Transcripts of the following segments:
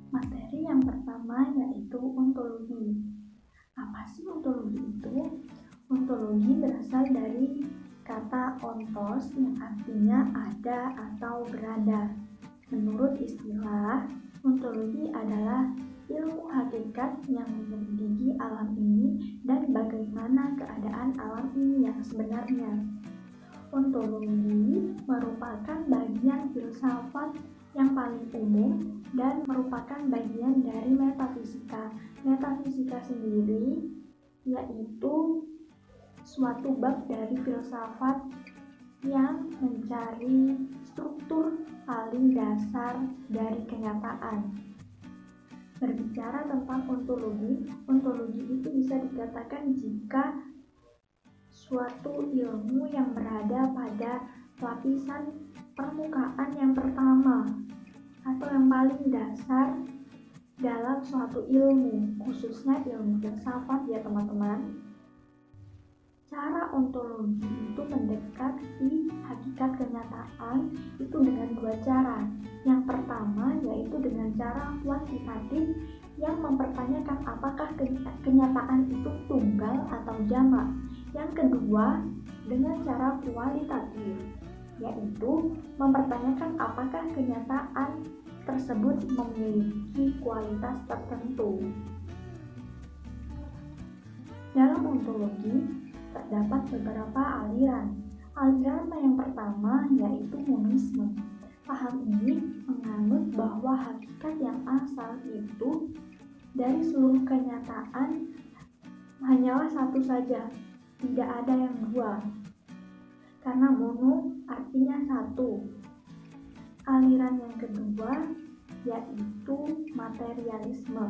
Materi yang pertama yaitu ontologi. Apa sih ontologi itu? Ontologi berasal dari kata ontos yang artinya ada atau berada. Menurut istilah, ontologi adalah ilmu hakikat yang menyelidiki alam ini dan bagaimana keadaan alam ini yang sebenarnya. Ontologi merupakan bagian filsafat yang paling umum dan merupakan bagian dari metafisika. Metafisika sendiri yaitu suatu bab dari filsafat yang mencari struktur paling dasar dari kenyataan. Berbicara tentang ontologi, ontologi itu bisa dikatakan jika suatu ilmu yang berada pada lapisan permukaan yang pertama atau yang paling dasar dalam suatu ilmu, khususnya ilmu filsafat ya teman-teman. Cara ontologi itu mendekati hakikat kenyataan itu dengan dua cara. Yang pertama yaitu dengan cara kuantitatif yang mempertanyakan apakah kenyataan itu tunggal atau jamak. Yang kedua dengan cara kualitatif yaitu mempertanyakan apakah kenyataan tersebut memiliki kualitas tertentu. Dalam ontologi terdapat beberapa aliran. Aliran yang pertama yaitu monisme. Paham ini menganut bahwa hakikat yang asal itu dari seluruh kenyataan hanyalah satu saja, tidak ada yang dua. Karena mono artinya satu. Aliran yang kedua yaitu materialisme,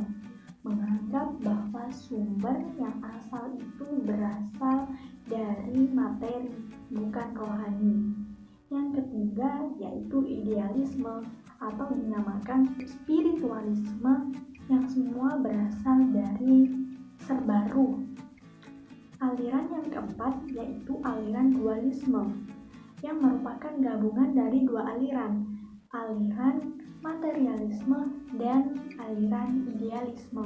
menganggap bahwa sumber yang asal itu berasal dari materi, bukan rohani. Yang ketiga yaitu idealisme atau dinamakan spiritualisme yang semua berasal dari serbaru. Aliran yang keempat yaitu aliran dualisme yang merupakan gabungan dari dua aliran materialisme dan aliran idealisme.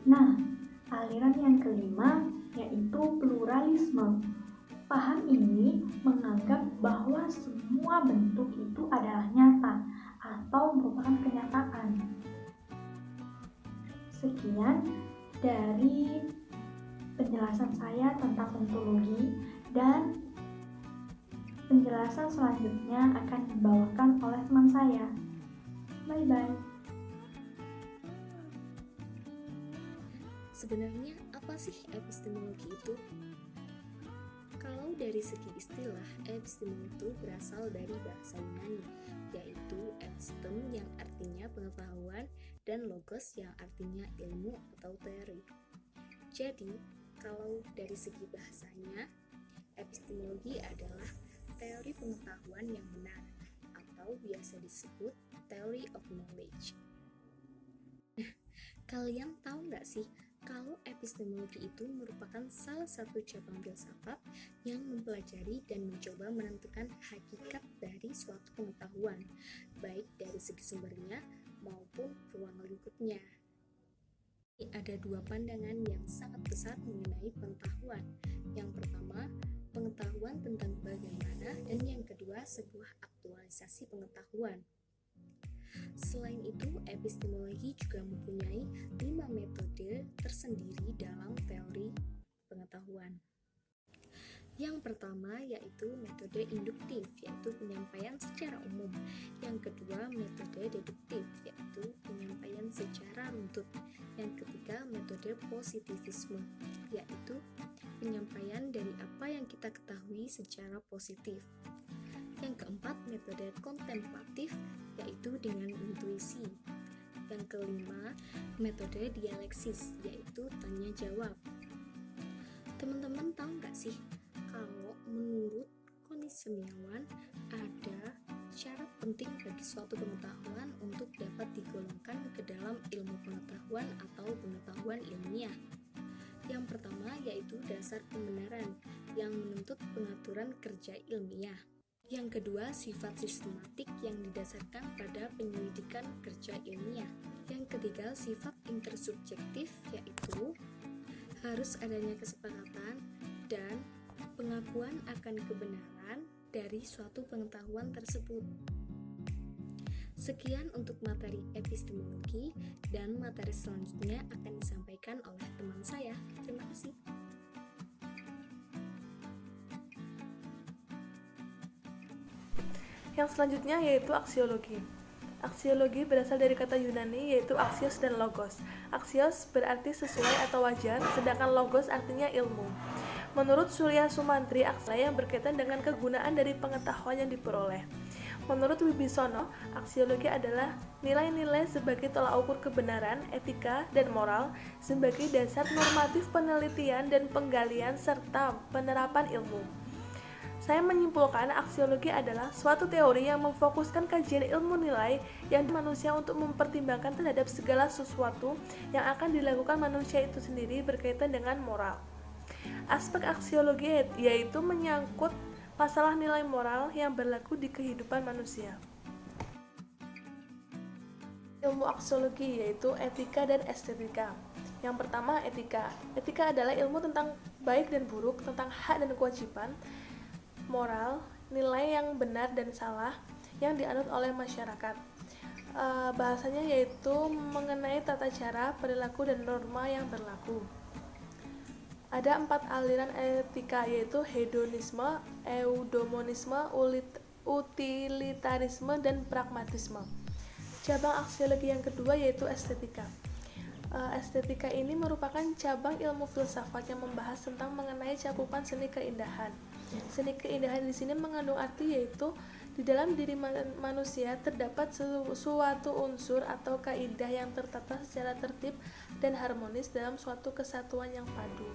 Nah, aliran yang kelima yaitu pluralisme. Paham ini menganggap bahwa semua bentuk itu adalah nyata atau merupakan kenyataan. Sekian dari penjelasan saya tentang ontologi, dan penjelasan selanjutnya akan dibawakan oleh teman saya. Bye-bye. Sebenarnya apa sih epistemologi itu? Kalau dari segi istilah, epistemologi itu berasal dari bahasa Yunani, yaitu epistem yang artinya pengetahuan dan logos yang artinya ilmu atau teori. Jadi, kalau dari segi bahasanya, epistemologi adalah teori pengetahuan yang benar atau biasa disebut theory of knowledge. Nah, kalian tahu nggak sih kalau epistemologi itu merupakan salah satu cabang filsafat yang mempelajari dan mencoba menentukan hakikat dari suatu pengetahuan, baik dari segi sumbernya maupun ruang lingkupnya. Ada dua pandangan yang sangat besar mengenai pengetahuan. Yang pertama, pengetahuan tentang bagaimana, dan yang kedua, sebuah aktualisasi pengetahuan. Selain itu, epistemologi juga mempunyai 5 metode tersendiri dalam teori pengetahuan. Yang pertama yaitu metode induktif, yaitu penyampaian secara umum. Yang kedua, metode deduktif, yaitu penyampaian secara runtut. Yang ketiga, metode positivisme, yaitu penyampaian dari apa yang kita ketahui secara positif. Yang keempat, metode kontemplatif, yaitu dengan intuisi. Yang kelima, metode dialeksis, yaitu tanya jawab. Teman-teman tahu nggak sih, kalau menurut Koni Semiawan ada syarat penting bagi suatu pengetahuan untuk dapat digolongkan ke dalam ilmu pengetahuan atau pengetahuan ilmiah. Yang pertama yaitu dasar pembenaran yang menuntut pengaturan kerja ilmiah. Yang kedua, sifat sistematik yang didasarkan pada penyelidikan kerja ilmiah. Yang ketiga, sifat intersubjektif, yaitu harus adanya kesepakatan dan pengakuan akan kebenaran dari suatu pengetahuan tersebut. Sekian untuk materi epistemologi, dan materi selanjutnya akan disampaikan oleh teman saya. Terima kasih. Yang selanjutnya yaitu aksiologi. Aksiologi berasal dari kata Yunani yaitu aksios dan logos. Aksios berarti sesuai atau wajar, sedangkan logos artinya ilmu. Menurut Surya Sumantri, aksiologi yang berkaitan dengan kegunaan dari pengetahuan yang diperoleh. Menurut Wibisono, aksiologi adalah nilai-nilai sebagai tolak ukur kebenaran, etika, dan moral sebagai dasar normatif penelitian dan penggalian serta penerapan ilmu. Saya menyimpulkan aksiologi adalah suatu teori yang memfokuskan kajian ilmu nilai yang manusia untuk mempertimbangkan terhadap segala sesuatu yang akan dilakukan manusia itu sendiri berkaitan dengan moral. Aspek aksiologi yaitu menyangkut masalah nilai moral yang berlaku di kehidupan manusia. Ilmu aksiologi yaitu etika dan estetika. Yang pertama, etika. Etika adalah ilmu tentang baik dan buruk, tentang hak dan kewajiban, moral, nilai yang benar dan salah yang dianut oleh masyarakat. Bahasanya yaitu mengenai tata cara, perilaku, dan norma yang berlaku. Ada 4 aliran etika yaitu hedonisme, eudemonisme, utilitarisme, dan pragmatisme. Cabang aksiologi yang kedua yaitu estetika. Estetika ini merupakan cabang ilmu filsafat yang membahas tentang mengenai cakupan seni keindahan. Seni keindahan di sini mengandung arti yaitu di dalam diri manusia terdapat suatu unsur atau kaidah yang tertata secara tertib dan harmonis dalam suatu kesatuan yang padu.